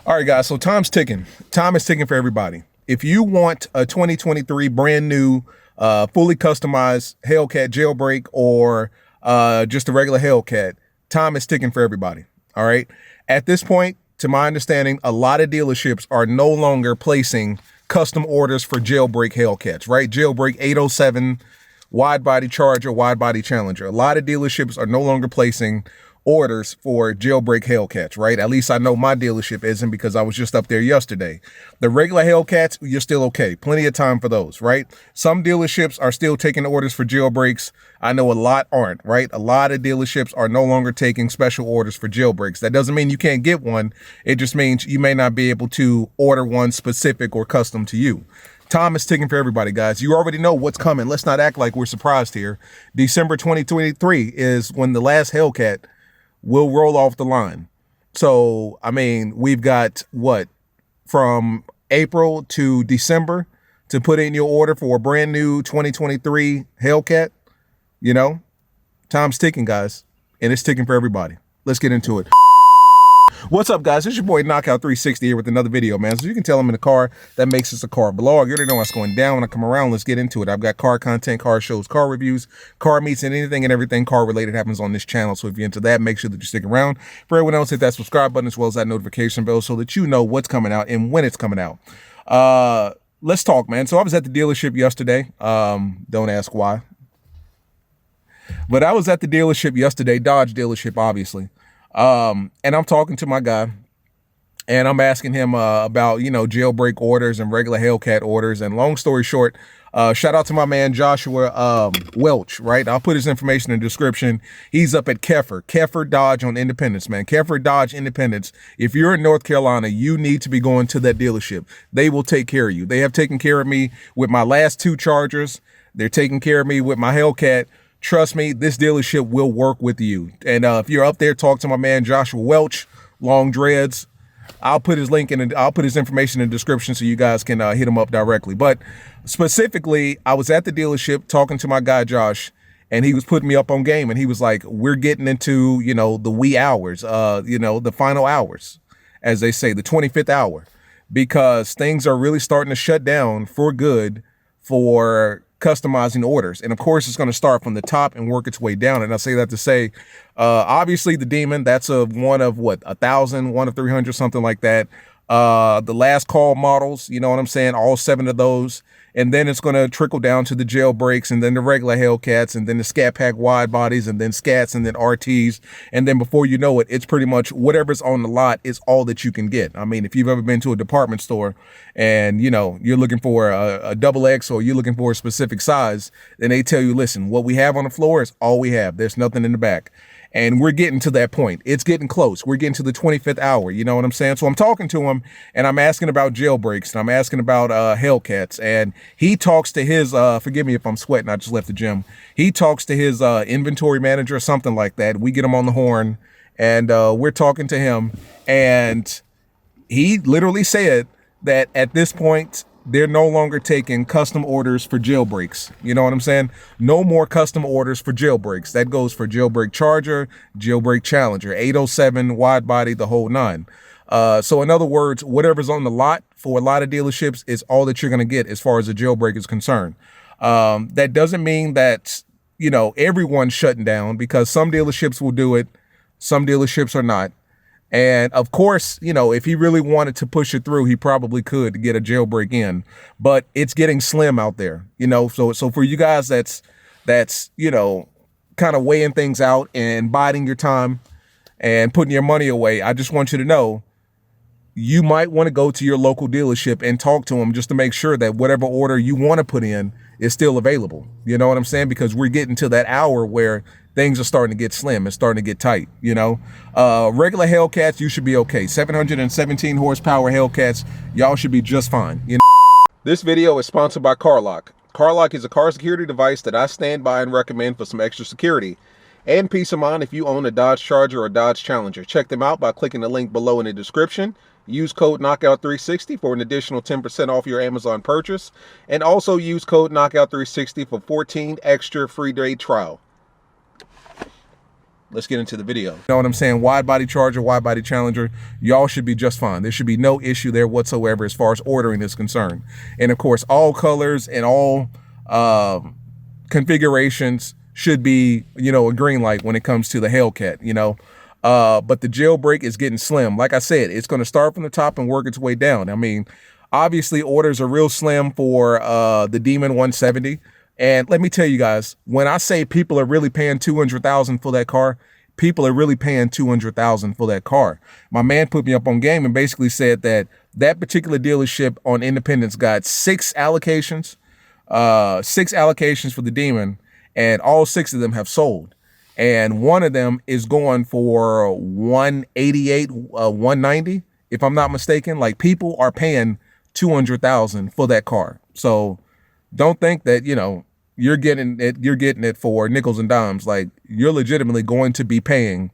All right, guys, so time's ticking. Time is ticking for everybody. If you want a 2023 brand new, fully customized Hellcat Jailbreak or just a regular Hellcat, time is ticking for everybody. All right. At this point, to my understanding, a lot of dealerships are no longer placing custom orders for Jailbreak Hellcats, right? Jailbreak 807, wide body Charger, wide body Challenger. A lot of dealerships are no longer placing orders for Jailbreak Hellcats, right? At least I know my dealership isn't, because I was just up there yesterday. The regular Hellcats, you're still okay. Plenty of time for those, right? Some dealerships are still taking orders for Jailbreaks. I know a lot aren't, right? A lot of dealerships are no longer taking special orders for Jailbreaks. That doesn't mean you can't get one. It just means you may not be able to order one specific or custom to you. Time is ticking for everybody, guys. You already know what's coming. Let's not act like we're surprised here. December 2023 is when the last Hellcat will roll off the line. So, I mean, we've got what, from April to December to put in your order for a brand new 2023 Hellcat. You know, time's ticking, guys, and it's ticking for everybody. Let's get into it. What's up, guys? It's your boy Knockout 360 here with another video, man. So you can tell I'm in the car. That makes us a car blog. You already know what's going down when I come around. Let's get into it. I've got car content, car shows, car reviews, car meets, and anything and everything car related happens on this channel. So if you're into that, make sure that you stick around. For everyone else, hit that subscribe button as well as that notification bell so that you know what's coming out and when it's coming out. Let's talk, man. So I was at the dealership yesterday. Don't ask why. But I was at the dealership yesterday, Dodge dealership, obviously. And I'm talking to my guy, and I'm asking him about, you know, jailbreak orders and regular Hellcat orders. And long story short, shout out to my man Joshua Welch, right? I'll put his information in the description. He's up at Keffer Dodge on Independence, man. Keffer Dodge Independence. If you're in North Carolina, you need to be going to that dealership. They will take care of you. They have taken care of me with my last two Chargers. They're taking care of me with my Hellcat. Trust me, this dealership will work with you. And if you're up there, talk to my man Joshua Welch, long dreads. I'll put his link in, and I'll put his information in the description so you guys can hit him up directly. But specifically, I was at the dealership talking to my guy Josh, and he was putting me up on game, and he was like, "We're getting into, you know, the wee hours, you know, the final hours, as they say, the 25th hour, because things are really starting to shut down for good for customizing orders." And of course, it's going to start from the top and work its way down. And I say that to say, obviously the Demon, that's a one of what, 1,000, one of 300, something like that. The last call models, you know what I'm saying? All 7 of those. And then it's going to trickle down to the Jailbreaks, and then the regular Hellcats, and then the Scat Pack wide bodies, and then Scats, and then RTs. And then before you know it, it's pretty much whatever's on the lot is all that you can get. I mean, if you've ever been to a department store and, you know, you're looking for a XX, or you're looking for a specific size, then they tell you, listen, what we have on the floor is all we have. There's nothing in the back. And we're getting to that point. It's getting close. We're getting to the 25th hour. You know what I'm saying? So I'm talking to him, and I'm asking about jailbreaks, and I'm asking about Hellcats. And he talks to his, forgive me if I'm sweating, I just left the gym. He talks to his inventory manager or something like that. We get him on the horn, and we're talking to him. And he literally said that at this point, they're no longer taking custom orders for jailbreaks. You know what I'm saying? No more custom orders for jailbreaks. That goes for Jailbreak Charger, Jailbreak Challenger, 807, wide body, the whole 9. So in other words, whatever's on the lot for a lot of dealerships is all that you're going to get as far as a jailbreak is concerned. That doesn't mean that, you know, everyone's shutting down, because some dealerships will do it. Some dealerships are not. And of course, you know, if he really wanted to push it through, he probably could get a jailbreak in, but it's getting slim out there, you know. So for you guys that's, you know, kind of weighing things out and biding your time and putting your money away, I just want you to know, you might want to go to your local dealership and talk to them just to make sure that whatever order you want to put in is still available. You know what I'm saying? Because we're getting to that hour where things are starting to get slim. It's starting to get tight, you know. Regular Hellcats, you should be okay. 717 horsepower Hellcats, y'all should be just fine. You know. This video is sponsored by CarLock. CarLock is a car security device that I stand by and recommend for some extra security and peace of mind if you own a Dodge Charger or Dodge Challenger. Check them out by clicking the link below in the description. Use code Knockout360 for an additional 10% off your Amazon purchase. And also use code Knockout360 for 14 extra free day trial. let's get into the video. You know what I'm saying? Wide body Charger, wide body Challenger, y'all should be just fine. There should be no issue there whatsoever as far as ordering is concerned. And of course, all colors and all configurations should be, you know, a green light when it comes to the Hellcat, you know. But the jailbreak is getting slim. Like I said, it's going to start from the top and work its way down. I mean, obviously orders are real slim for the Demon 170. And let me tell you guys, when I say people are really paying $200,000 for that car, people are really paying $200,000 for that car. My man put me up on game and basically said that that particular dealership on Independence got six allocations for the Demon, and all six of them have sold. And one of them is going for 188, 190, if I'm not mistaken. Like, people are paying $200,000 for that car. So don't think that, you know, you're getting it for nickels and dimes. Like, you're legitimately going to be paying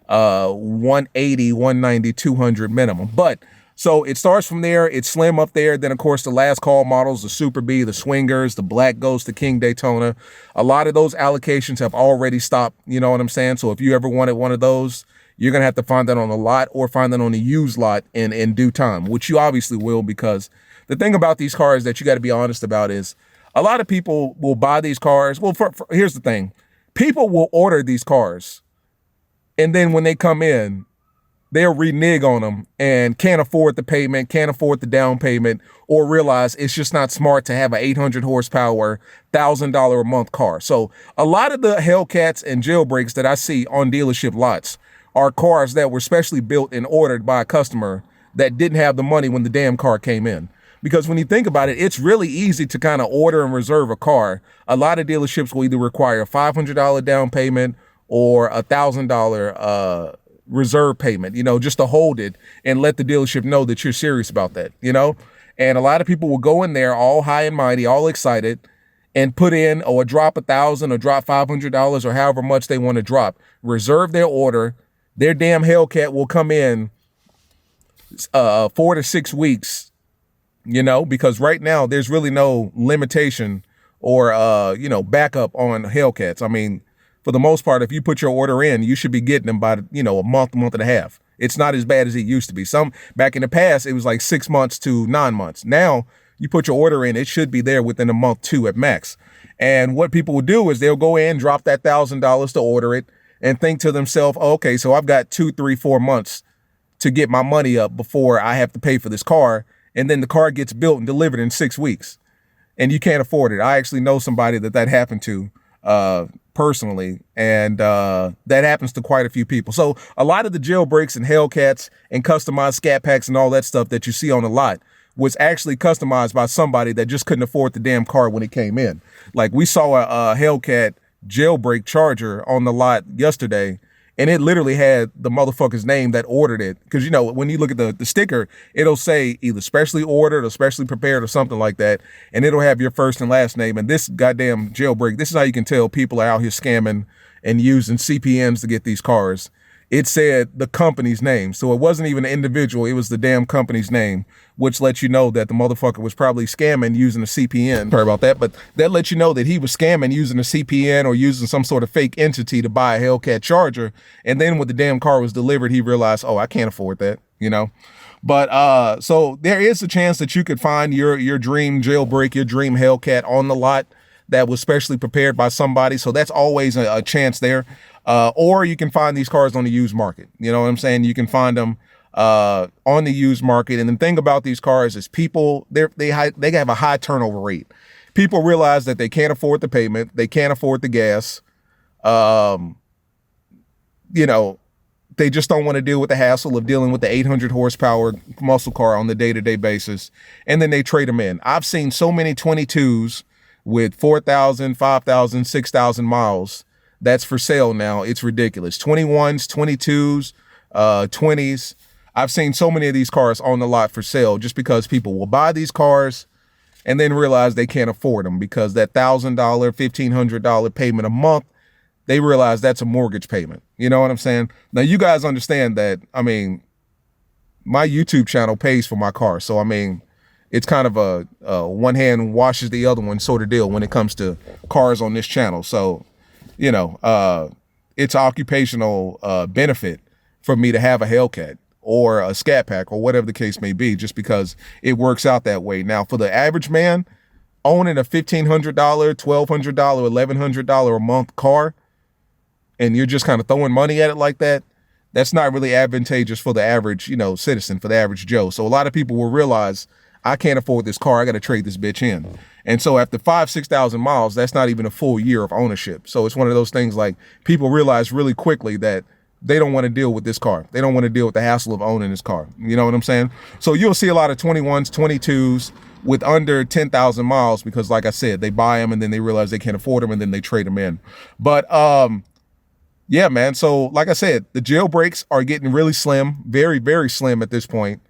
180, 190, 200 minimum. But so it starts from there. It's slim up there. Then, of course, the last call models, the Super B, the Swingers, the Black Ghost, the King Daytona. A lot of those allocations have already stopped. You know what I'm saying? So if you ever wanted one of those, you're going to have to find that on the lot or find that on the used lot in due time, which you obviously will, because the thing about these cars that you got to be honest about is a lot of people will buy these cars. Well, here's the thing. People will order these cars, and then when they come in, they'll renege on them and can't afford the payment, can't afford the down payment, or realize it's just not smart to have an 800 horsepower, $1,000 a month car. So a lot of the Hellcats and jailbreaks that I see on dealership lots are cars that were specially built and ordered by a customer that didn't have the money when the damn car came in. Because when you think about it, it's really easy to kind of order and reserve a car. A lot of dealerships will either require a $500 down payment or a $1,000 reserve payment, you know, just to hold it and let the dealership know that you're serious about that, you know. And a lot of people will go in there all high and mighty, all excited, and put in or drop $1,000 or drop $500 or however much they want to drop, reserve their order. Their damn Hellcat will come in 4 to 6 weeks, you know, because right now there's really no limitation or, you know, backup on Hellcats. I mean, for the most part, if you put your order in, you should be getting them by, you know, a month and a half. It's not as bad as it used to be. Some back in the past, it was like 6 months to 9 months. Now you put your order in, it should be there within a month, 2 at max. And what people will do is they'll go in, drop that $1,000 to order it, and think to themselves, oh, okay, so I've got 2, 3, 4 months to get my money up before I have to pay for this car. And then the car gets built and delivered in 6 weeks, and you can't afford it. I actually know somebody that happened to personally, and that happens to quite a few people. So a lot of the jailbreaks and Hellcats and customized scat packs and all that stuff that you see on the lot was actually customized by somebody that just couldn't afford the damn car when it came in. Like, we saw a Hellcat jailbreak Charger on the lot yesterday, and it literally had the motherfucker's name that ordered it. Because, you know, when you look at the sticker, it'll say either specially ordered or specially prepared or something like that. And it'll have your first and last name. And this goddamn jailbreak, this is how you can tell people are out here scamming and using CPMs to get these cars. It said the company's name. So it wasn't even an individual. It was the damn company's name, which lets you know that the motherfucker was probably scamming using a CPN. Sorry about that, but that lets you know that he was scamming using a CPN or using some sort of fake entity to buy a Hellcat Charger. And then when the damn car was delivered, he realized, oh, I can't afford that, you know? But so there is a chance that you could find your dream jailbreak, your dream Hellcat on the lot that was specially prepared by somebody. So that's always a chance there. Or you can find these cars on the used market. You know what I'm saying? You can find them on the used market. And the thing about these cars is people, they have a high turnover rate. People realize that they can't afford the payment. They can't afford the gas. You know, they just don't want to deal with the hassle of dealing with the 800 horsepower muscle car on the day-to-day basis. And then they trade them in. I've seen so many 22s with 4,000, 5,000, 6,000 miles that's for sale now. It's ridiculous. 21s, 22s, 20s. I've seen so many of these cars on the lot for sale just because people will buy these cars and then realize they can't afford them because that $1,000, $1,500 payment a month, they realize that's a mortgage payment. You know what I'm saying? Now, you guys understand that, I mean, my YouTube channel pays for my car. So, I mean, it's kind of a one hand washes the other one sort of deal when it comes to cars on this channel. So, you know, it's occupational benefit for me to have a Hellcat or a Scat Pack or whatever the case may be, just because it works out that way. Now, for the average man, owning a $1,500, $1,200, $1,100 a month car, and you're just kind of throwing money at it like that, that's not really advantageous for the average, citizen, for the average Joe. So a lot of people will realize, I can't afford this car, I got to trade this bitch in. And so after 6,000 miles, that's not even a full year of ownership. So it's one of those things, like, people realize really quickly that they don't want to deal with this car. They don't want to deal with the hassle of owning this car. You know what I'm saying? So you'll see a lot of 21s, 22s with under 10,000 miles because, like I said, they buy them and then they realize they can't afford them and then they trade them in. But yeah, man. So like I said, the jailbreaks are getting really slim, very, very slim at this point.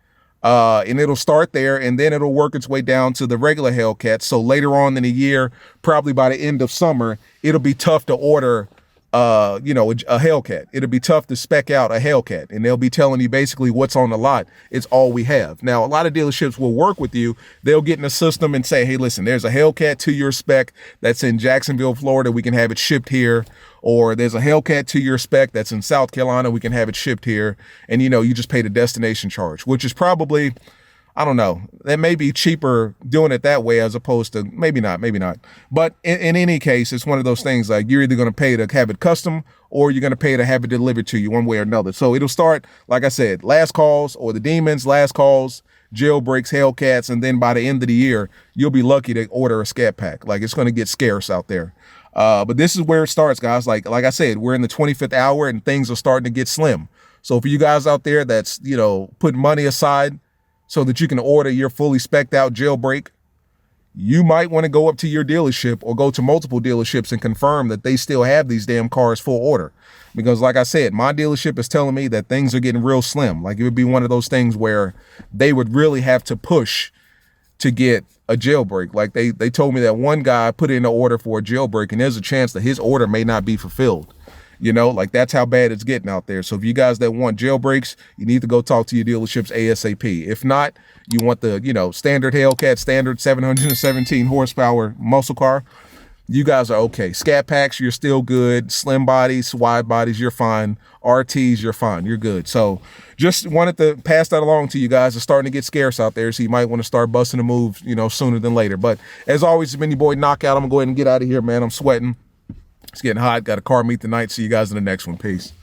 And it'll start there and then it'll work its way down to the regular Hellcats. So later on in the year, probably by the end of summer, it'll be tough to order a Hellcat. It'll be tough to spec out a Hellcat, and they'll be telling you basically what's on the lot. It's all we have. Now, a lot of dealerships will work with you. They'll get in a system and say, hey, listen, there's a Hellcat to your spec that's in Jacksonville, Florida. We can have it shipped here. Or there's a Hellcat to your spec that's in South Carolina. We can have it shipped here. And, you just pay the destination charge, which is probably, I don't know, that may be cheaper doing it that way as opposed to maybe not. But in any case, it's one of those things, like, you're either going to pay to have it custom or you're going to pay to have it delivered to you one way or another. So it'll start, like I said, last calls or the demons, last calls, jailbreaks, Hellcats. And then by the end of the year, you'll be lucky to order a Scat Pack. Like, it's going to get scarce out there. But this is where it starts, guys. Like I said, we're in the 25th hour and things are starting to get slim. So for you guys out there that's, putting money aside so that you can order your fully spec'd out jailbreak, you might want to go up to your dealership or go to multiple dealerships and confirm that they still have these damn cars full order. Because like I said, my dealership is telling me that things are getting real slim. Like, it would be one of those things where they would really have to push to get a jailbreak. Like, they told me that one guy put in an order for a jailbreak and there's a chance that his order may not be fulfilled. Like, that's how bad it's getting out there. So if you guys that want jailbreaks, you need to go talk to your dealerships ASAP. If not, you want the, standard Hellcat, standard 717 horsepower muscle car, you guys are okay. Scat Packs, you're still good. Slim bodies, wide bodies, you're fine. RTs, you're fine. You're good. So just wanted to pass that along to you guys. It's starting to get scarce out there, so you might want to start busting a move, sooner than later. But as always, it's been your boy Knockout. I'm going to go ahead and get out of here, man. I'm sweating. It's getting hot. Got a car meet tonight. See you guys in the next one. Peace.